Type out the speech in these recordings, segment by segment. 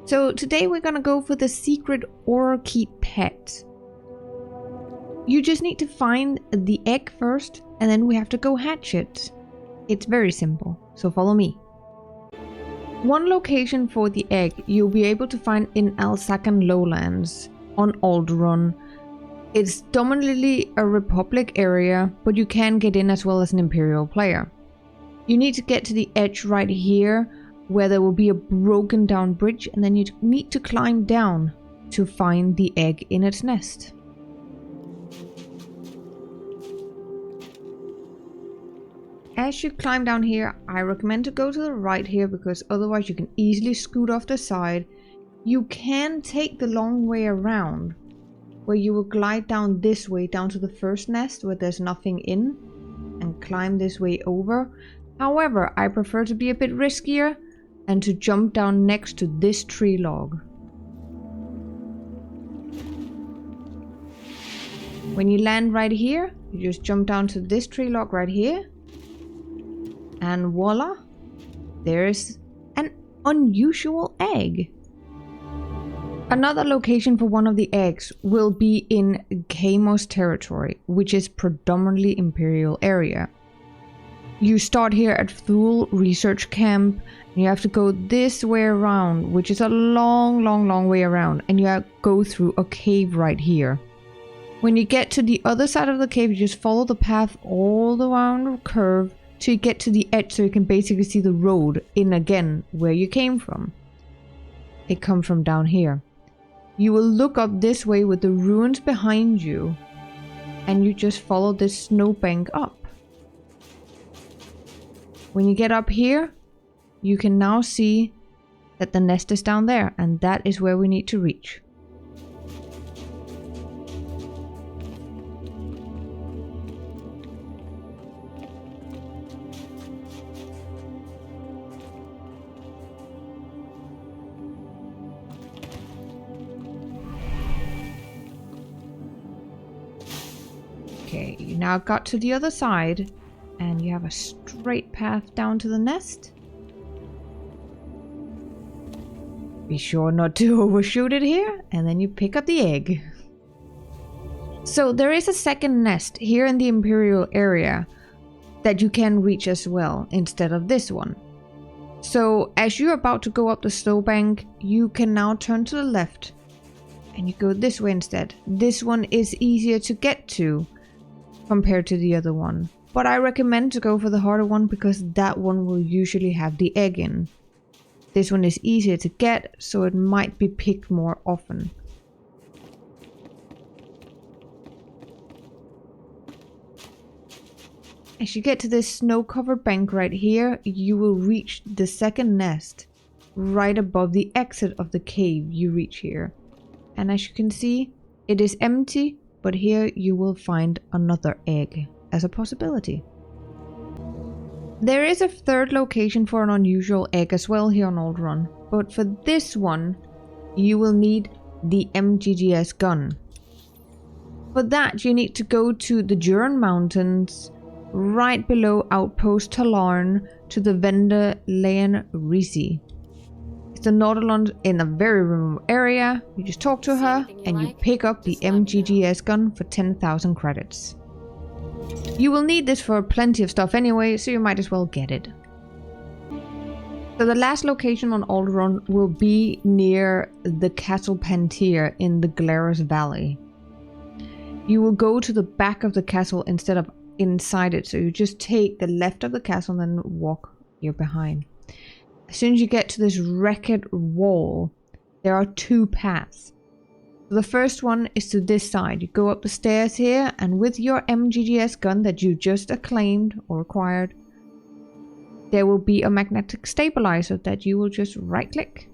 So today we're gonna go for the secret Orokeet pet. You just need to find the egg first, and then we have to go hatch it. It's very simple, so follow me. One location for the egg you'll be able to find in Alsacan lowlands on Alderaan. It's dominantly a Republic area, but you can get in as well as an Imperial player. You need to get to the edge right here, where there will be a broken down bridge, and then you need to climb down to find the egg in its nest. As you climb down here, I recommend to go to the right here, because otherwise you can easily scoot off the side. You can take the long way around, where you will glide down this way, down to the first nest where there's nothing in, and climb this way over. However, I prefer to be a bit riskier and to jump down next to this tree log. When you land right here, you just jump down to this tree log right here. And voila, there's an unusual egg. Another location for one of the eggs will be in Kamos territory, which is predominantly Imperial area. You start here at Thule Research Camp, and you have to go this way around, which is a long way around, and you go through a cave right here. When you get to the other side of the cave, you just follow the path all the way around the curve till you get to the edge, so you can basically see the road in again where you came from. It comes from down here. You will look up this way with the ruins behind you, and you just follow this snowbank up. When you get up here, you can now see that the nest is down there, and that is where we need to reach. Okay, you now got to the other side, and you have a straight path down to the nest. Be sure not to overshoot it here, and then you pick up the egg. So there is a second nest here in the Imperial area that you can reach as well, instead of this one. So as you're about to go up the snowbank, you can now turn to the left, and you go this way instead. This one is easier to get to compared to the other one, but I recommend to go for the harder one, because that one will usually have the egg in. This one is easier to get, so it might be picked more often. As you get to this snow-covered bank right here, you will reach the second nest right above the exit of the cave you reach here. And as you can see, it is empty, but here you will find another egg as a possibility. There is a third location for an unusual egg as well here on Alderaan, but for this one you will need the MGGS gun. For that you need to go to the Duran Mountains, right below Outpost Talarn, to the vendor Leon Risi. It's a Norderland in a very remote area. You just talk to her and you pick up the MGGS gun for 10,000 credits. You will need this for plenty of stuff anyway, so you might as well get it. So the last location on Alderaan will be near the Castle Pantier in the Glarus Valley. You will go to the back of the castle instead of inside it, so you just take the left of the castle and then walk here behind. As soon as you get to this wrecked wall, there are two paths. So the first one is to this side. You go up the stairs here, and with your MGGS gun that you just acclaimed or acquired, there will be a magnetic stabilizer that you will just right click.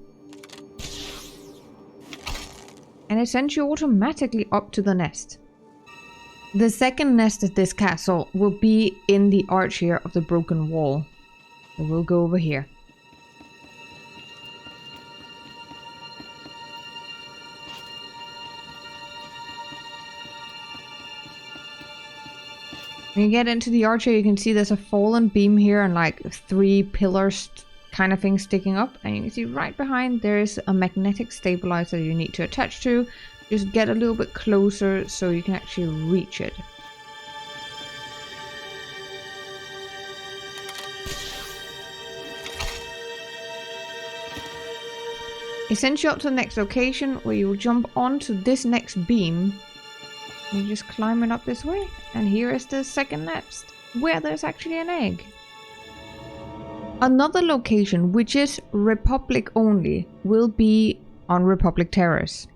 And it sends you automatically up to the nest. The second nest at this castle will be in the arch here of the broken wall. So we'll go over here. When you get into the arch here, you can see there's a fallen beam here and like 3 pillars kind of thing sticking up, and you can see right behind there's a magnetic stabilizer you need to attach to. Just get a little bit closer so you can actually reach it. It sends you up to the next location where you will jump onto this next beam. You just climb it up this way, and here is the second nest where there's actually an egg. Another location, which is Republic only, will be on Republic Terrace.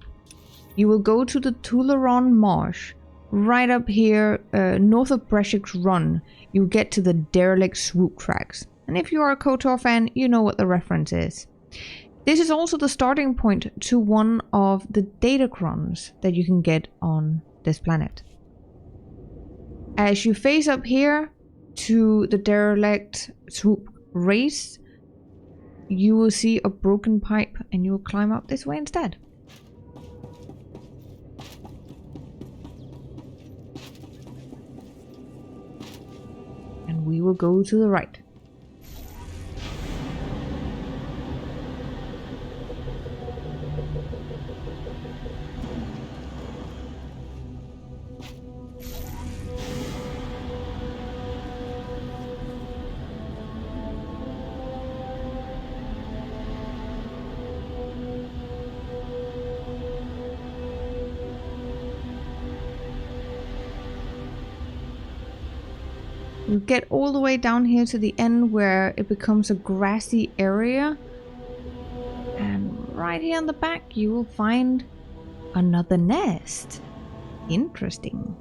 You will go to the Tuleron Marsh, right up here north of Breshik's Run. You get to the derelict swoop tracks. And if you are a KOTOR fan, you know what the reference is. This is also the starting point to one of the datacrons that you can get on this planet. As you face up here to the derelict swoop race, you will see a broken pipe, and you will climb up this way instead. And we will go to the right. You get all the way down here to the end where it becomes a grassy area. And right here on the back you will find another nest. Interesting.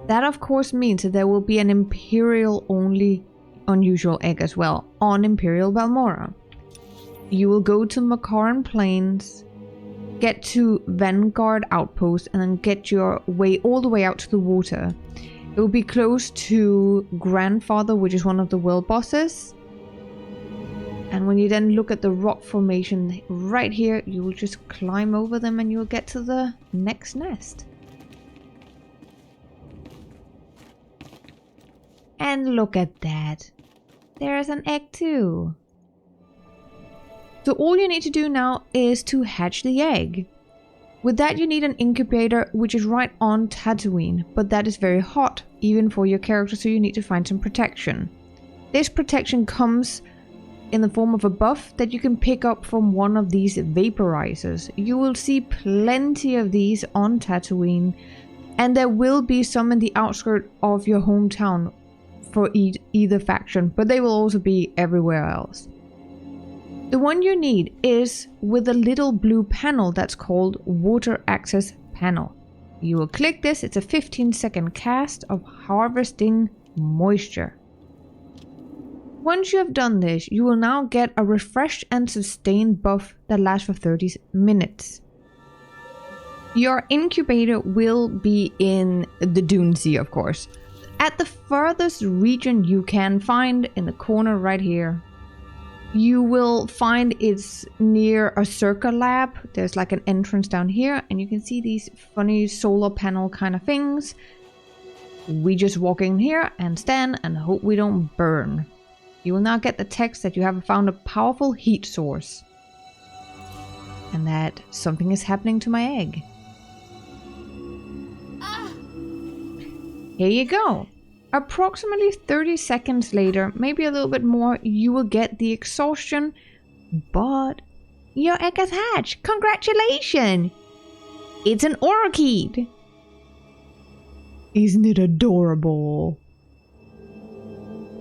That of course means that there will be an Imperial only unusual egg as well on Imperial Balmora. You will go to Makaran Plains, get to Vanguard Outpost, and then get your way all the way out to the water. It will be close to Grandfather, which is one of the world bosses. And when you then look at the rock formation right here, you will just climb over them and you will get to the next nest. And look at that. There's an egg too. So all you need to do now is to hatch the egg. With that you need an incubator, which is right on Tatooine, but that is very hot, even for your character, so you need to find some protection. This protection comes in the form of a buff that you can pick up from one of these vaporizers. You will see plenty of these on Tatooine, and there will be some in the outskirts of your hometown for either faction, but they will also be everywhere else. The one you need is with a little blue panel that's called Water Access Panel. You will click this, it's a 15-second cast of harvesting moisture. Once you have done this, you will now get a refreshed and sustained buff that lasts for 30 minutes. Your incubator will be in the Dune Sea, of course, at the furthest region you can find in the corner right here. You will find it's near a Circa lab. There's like an entrance down here, and you can see these funny solar panel kind of things. We just walk in here and stand and hope we don't burn. You will now get the text that you have found a powerful heat source, and that something is happening to my egg. Here you go. Approximately 30 seconds later, maybe a little bit more, you will get the exhaustion, but your egg has hatched. Congratulations! It's an Orokeet. Isn't it adorable?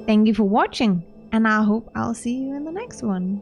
Thank you for watching, and I hope I'll see you in the next one.